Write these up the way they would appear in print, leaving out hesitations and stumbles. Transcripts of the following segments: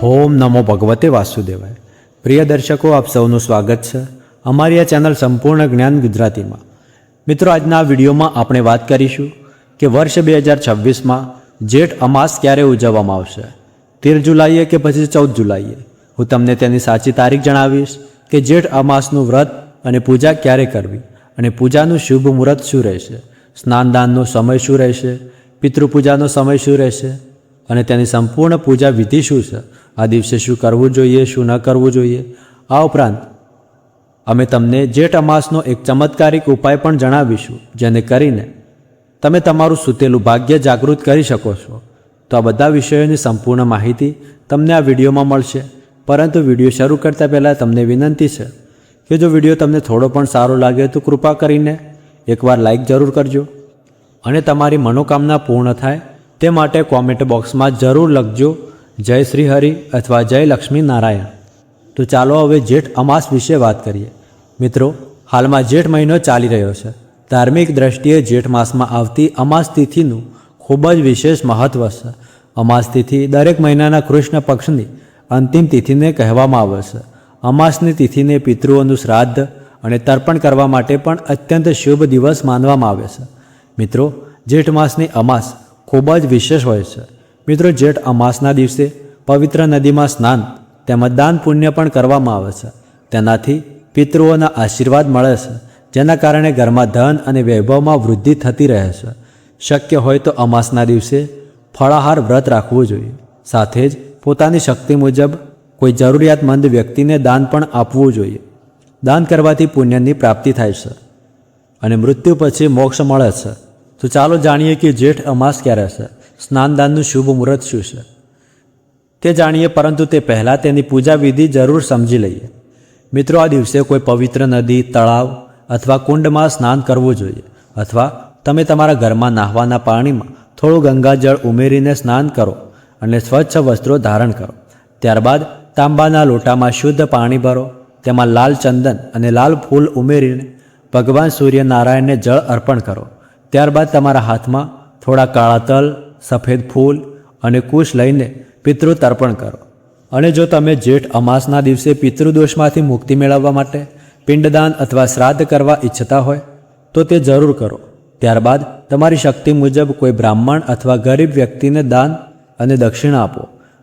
ઓમ નમો ભગવતે વાસુદેવાય। પ્રિય દર્શકો, આપ સૌનું સ્વાગત છે અમારી આ ચેનલ સંપૂર્ણ જ્ઞાન ગુજરાતીમાં। મિત્રો, આજના આ વિડીયોમાં આપણે વાત કરીશું કે વર્ષ 2026માં જેઠ અમાસ ક્યારે ઉજવવામાં આવશે, 13 જુલાઈએ કે પછી 14 જુલાઈએ। હું તમને તેની સાચી તારીખ જણાવીશ કે જેઠ અમાસનું વ્રત અને પૂજા ક્યારે કરવી અને પૂજાનું શુભ મુહૂર્ત શું રહેશે, સ્નાનદાનનો સમય શું રહેશે, પિતૃપૂજાનો સમય શું રહેશે અને તેની સંપૂર્ણ પૂજા વિધિ શું છે, આ દિવસે શું કરવું જોઈએ, શું ન કરવું જોઈએ। આ ઉપરાંત અમે તમને જેઠ અમાસનો એક ચમત્કારિક ઉપાય પણ જણાવીશું, જેને કરીને તમે તમારું સૂતેલું ભાગ્ય જાગૃત કરી શકો છો। તો આ બધા વિષયોની સંપૂર્ણ માહિતી તમને આ વિડીયોમાં મળશે, પરંતુ વિડીયો શરૂ કરતાં પહેલાં તમને વિનંતી છે કે જો વિડીયો તમને થોડો પણ સારો લાગે તો કૃપા કરીને એકવાર લાઈક જરૂર કરજો અને તમારી મનોકામના પૂર્ણ થાય તે માટે કોમેન્ટ બોક્સમાં જરૂર લખજો જય શ્રી હરિ અથવા જય લક્ષ્મી નારાયણ। તો ચાલો હવે જેઠ અમાસ વિશે વાત કરીએ। મિત્રો, હાલમાં જેઠ મહિનો ચાલી રહ્યો છે। ધાર્મિક દ્રષ્ટિએ જેઠ માસમાં આવતી અમાસ તિથિનું ખૂબ જ વિશેષ મહત્વ છે। અમાસ તિથિ દરેક મહિનાના કૃષ્ણ પક્ષની અંતિમ તિથિને કહેવામાં આવે છે। અમાસની તિથિને પિતૃઓનું શ્રાદ્ધ અને તર્પણ કરવા માટે પણ અત્યંત શુભ દિવસ માનવામાં આવે છે। મિત્રો, જેઠ માસની અમાસ ખૂબ જ વિશેષ હોય છે। મિત્રો, જેઠ અમાસના દિવસે પવિત્ર નદીમાં સ્નાન તેમજ દાન પુણ્ય પણ કરવામાં આવે છે। તેનાથી પિતૃઓના આશીર્વાદ મળે છે, જેના કારણે ઘરમાં ધન અને વૈભવમાં વૃદ્ધિ થતી રહે છે। શક્ય હોય તો અમાસના દિવસે ફળાહાર વ્રત રાખવું જોઈએ, સાથે જ પોતાની શક્તિ મુજબ કોઈ જરૂરિયાતમંદ વ્યક્તિને દાન પણ આપવું જોઈએ। દાન કરવાથી પુણ્યની પ્રાપ્તિ થાય છે અને મૃત્યુ પછી મોક્ષ મળે છે। તો ચાલો જાણીએ કે જેઠ અમાસ ક્યારે છે, સ્નાનદાનનું શુભ મુહૂર્ત શું છે તે જાણીએ, પરંતુ તે પહેલાં તેની પૂજા વિધિ જરૂર સમજી લઈએ। મિત્રો, આ દિવસે કોઈ પવિત્ર નદી, તળાવ અથવા કુંડમાં સ્નાન કરવું જોઈએ, અથવા તમે તમારા ઘરમાં નાહવાના પાણીમાં થોડું ગંગાજળ ઉમેરીને સ્નાન કરો અને સ્વચ્છ વસ્ત્રો ધારણ કરો। ત્યારબાદ તાંબાના લોટામાં શુદ્ધ પાણી ભરો, તેમાં લાલ ચંદન અને લાલ ફૂલ ઉમેરીને ભગવાન સૂર્યનારાયણને જળ અર્પણ કરો। ત્યારબાદ તમારા હાથમાં થોડા કાળા તલ, સફેદ ફૂલ અને કુશ લઈને પિતૃ તર્પણ કરો। અને જો તમે જેઠ અમાસના દિવસે પિતૃદોષમાંથી મુક્તિ મેળવવા માટે પિંડદાન અથવા શ્રાદ્ધ કરવા ઈચ્છતા હોય તો તે જરૂર કરો। ત્યારબાદ તમારી શક્તિ મુજબ કોઈ બ્રાહ્મણ અથવા ગરીબ વ્યક્તિને દાન અને દક્ષિણા આપો।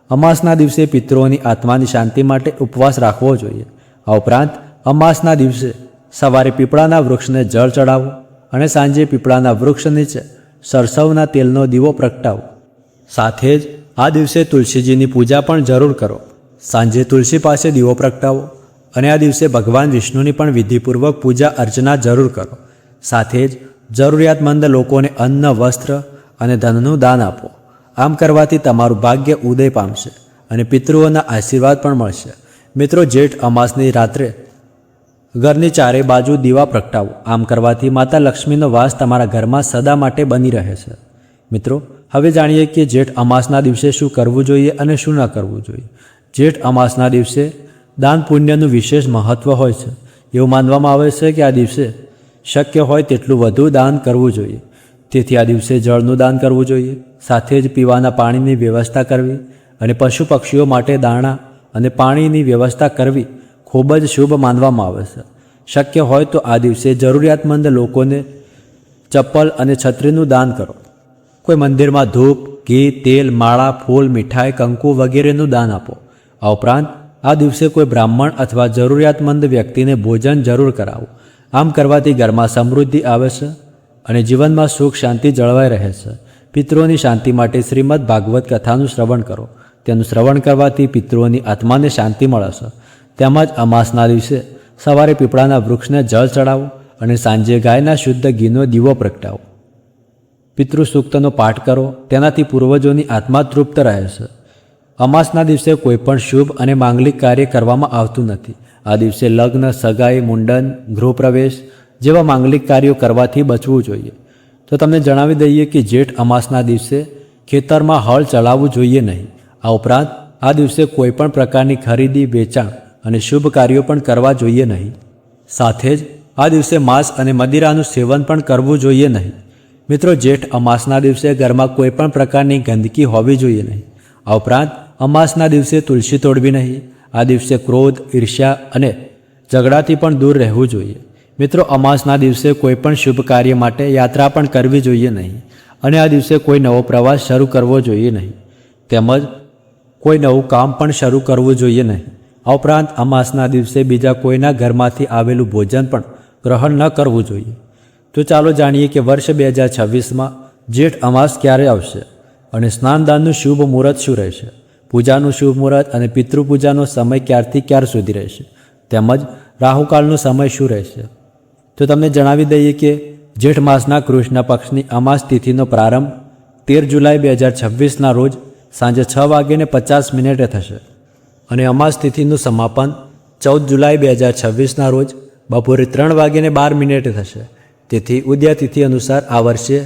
અમાસના દિવસે પિતૃઓની આત્માની શાંતિ માટે ઉપવાસ રાખવો જોઈએ। આ ઉપરાંત અમાસના દિવસે સવારે પીપળાના વૃક્ષને જળ ચડાવો અને સાંજે પીપળાના વૃક્ષ નીચે સરસવના તેલનો દીવો પ્રગટાવો। સાથે જ આ દિવસે તુલસીજીની પૂજા પણ જરૂર કરો। સાંજે તુલસી પાસે દીવો પ્રગટાવો અને આ દિવસે ભગવાન વિષ્ણુની પણ વિધિપૂર્વક પૂજા અર્ચના જરૂર કરો। સાથે જ જરૂરિયાતમંદ લોકોને અન્ન, વસ્ત્ર અને ધનનું દાન આપો। આમ કરવાથી તમારું ભાગ્ય ઉદય પામશે અને પિતૃઓના આશીર્વાદ પણ મળશે। મિત્રો, જેઠ અમાસની રાત્રે ઘરની ચારે બાજુ દીવા પ્રગટાવો। આમ કરવાથી માતા લક્ષ્મીનો વાસ તમારા ઘરમાં સદા માટે બની રહે છે। મિત્રો, હવે જાણીએ કે જેઠ અમાસના દિવસે શું કરવું જોઈએ અને શું ન કરવું જોઈએ। જેઠ અમાસના દિવસે દાન પુણ્યનું વિશેષ મહત્ત્વ હોય છે। એવું માનવામાં આવે છે કે આ દિવસે શક્ય હોય તેટલું વધુ દાન કરવું જોઈએ। તેથી આ દિવસે જળનું દાન કરવું જોઈએ, સાથે જ પીવાના પાણીની વ્યવસ્થા કરવી અને પશુ પક્ષીઓ માટે દાણા અને પાણીની વ્યવસ્થા કરવી ખૂબ જ શુભ માનવામાં આવે છે। શક્ય હોય તો આ દિવસે જરૂરિયાતમંદ લોકોને ચપ્પલ અને છત્રીનું દાન કરો। કોઈ મંદિરમાં ધૂપ, ઘી, તેલ, માળા, ફૂલ, મીઠાઈ, કંકુ વગેરેનું દાન આપો। આ ઉપરાંત આ દિવસે કોઈ બ્રાહ્મણ અથવા જરૂરિયાતમંદ વ્યક્તિને ભોજન જરૂર કરાવો। આમ કરવાથી ઘરમાં સમૃદ્ધિ આવે છે અને જીવનમાં સુખ શાંતિ જળવાઈ રહે છે। પિતૃઓની શાંતિ માટે શ્રીમદ ભાગવત કથાનું શ્રવણ કરો। તેનું શ્રવણ કરવાથી પિતૃઓની આત્માને શાંતિ મળે છે। તેમજ અમાસના દિવસે સવારે પીપળાના વૃક્ષને જળ ચડાવો અને સાંજે ગાયના શુદ્ધ ઘીનો દીવો પ્રગટાવો। પિતૃસૂક્તનો પાઠ કરો, તેનાથી પૂર્વજોની આત્મા તૃપ્ત રહે છે। અમાસના દિવસે કોઈ પણ શુભ અને માંગલિક કાર્ય કરવામાં આવતું નથી। આ દિવસે લગ્ન, સગાઈ, મુંડન, ગૃહપ્રવેશ જેવા માંગલિક કાર્યો કરવાથી બચવું જોઈએ। તો તમને જણાવી દઈએ કે જેઠ અમાસના દિવસે ખેતરમાં હળ ચલાવવું જોઈએ નહીં। આ ઉપરાંત આ દિવસે કોઈ પણ પ્રકારની ખરીદી, વેચાણ અને શુભ કાર્યો પણ કરવા જોઈએ નહીં। સાથે જ આ દિવસે માંસ અને મદિરાનું સેવન પણ કરવું જોઈએ નહીં। મિત્રો, જેઠ અમાસના દિવસે ઘરમાં કોઈ પણ પ્રકારની ગંદકી હોવી જોઈએ નહીં। આ ઉપરાંત અમાસના દિવસે તુલસી તોડવી નહીં. આ દિવસે ક્રોધ, ઈર્ષ્યા અને ઝઘડાથી પણ દૂર રહેવું જોઈએ. મિત્રો, અમાસના દિવસે કોઈ પણ શુભ કાર્ય માટે યાત્રા પણ કરવી જોઈએ નહીં અને આ દિવસે કોઈ નવો પ્રવાસ શરૂ કરવો જોઈએ નહીં તેમજ કોઈ નવું કામ પણ શરૂ કરવું જોઈએ નહીં. આ ઉપરાંત અમાસના દિવસે બીજા કોઈના ઘરમાંથી આવેલું ભોજન પણ ગ્રહણ ન કરવું જોઈએ. તો ચાલો જાણીએ કે વર્ષ 2026માં જેઠ અમાસ ક્યારે આવશે અને સ્નાનદાનનું શુભ મુહૂર્ત શું રહેશે, પૂજાનું શુભ મુહૂર્ત અને પિતૃપૂજાનો સમય ક્યારથી ક્યાર સુધી રહેશે તેમજ રાહુકાળનો સમય શું રહેશે. તો તમને જણાવી દઈએ કે જેઠ માસના કૃષ્ણ પક્ષની અમાસ તિથિનો પ્રારંભ 13 જુલાઈ 2026ના રોજ સાંજે 6:50 થશે અને અમાસ તિથિનું સમાપન 14 જુલાઈ 2026ના રોજ બપોરે 3:12 થશે. તેથી ઉદય તિથિ અનુસાર આ વર્ષે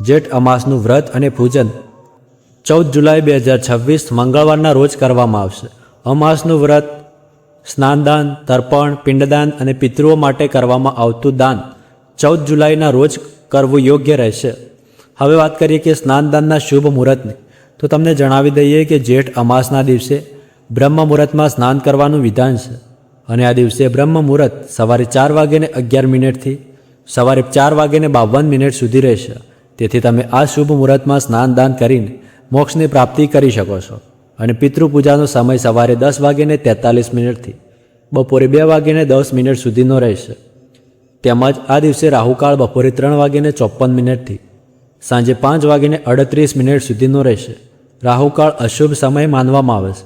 જેઠ અમાસનું વ્રત અને પૂજન 14 જુલાઈ 2026 મંગળવારના રોજ કરવામાં આવશે. અમાસનું વ્રત, સ્નાનદાન, તર્પણ, પિંડદાન અને પિતૃઓ માટે કરવામાં આવતું દાન 14 જુલાઈના રોજ કરવું યોગ્ય રહેશે. હવે વાત કરીએ કે સ્નાનદાનના શુભ મુહૂર્તની. તો તમને જણાવી દઈએ કે જેઠ અમાસના દિવસે બ્રહ્મ મુહૂર્તમાં સ્નાન કરવાનું વિધાન છે અને આ દિવસે બ્રહ્મ મુહૂર્ત સવારે 4:11 થી સવારે 4:52 સુધી રહેશે. તેથી તમે આ શુભ મુહૂર્તમાં સ્નાનદાન કરીને મોક્ષની પ્રાપ્તિ કરી શકો છો અને પિતૃપૂજાનો સમય સવારે 10:43 થી બપોરે 2:10 સુધીનો રહેશે. તેમજ આ દિવસે રાહુકાળ બપોરે 3:54 થી સાંજે 5:38 સુધીનો રહેશે. રાહુકાળ અશુભ સમય માનવામાં આવે છે,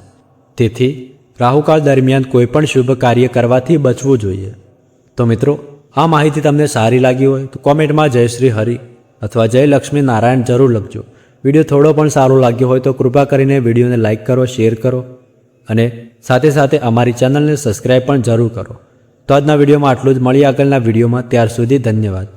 તેથી રાહુકાળ દરમિયાન કોઈ પણ શુભ કાર્ય કરવાથી બચવું જોઈએ. તો મિત્રો, આ માહિતી તમને સારી લાગી હોય તો કોમેન્ટમાં જય શ્રી હરિ અથવા જય લક્ષ્મી નારાયણ જરૂર લખજો. વિડીયો થોડો પણ સારો લાગ્યો હોય તો કૃપા કરીને વિડીયોને લાઇક કરો, શેર કરો અને સાથે સાથે અમારી ચેનલને સબસ્ક્રાઈબ પણ જરૂર કરો. તો આજના વિડીયોમાં આટલું જ. મળીએ આગળના વિડીયોમાં. ત્યાર સુધી ધન્યવાદ.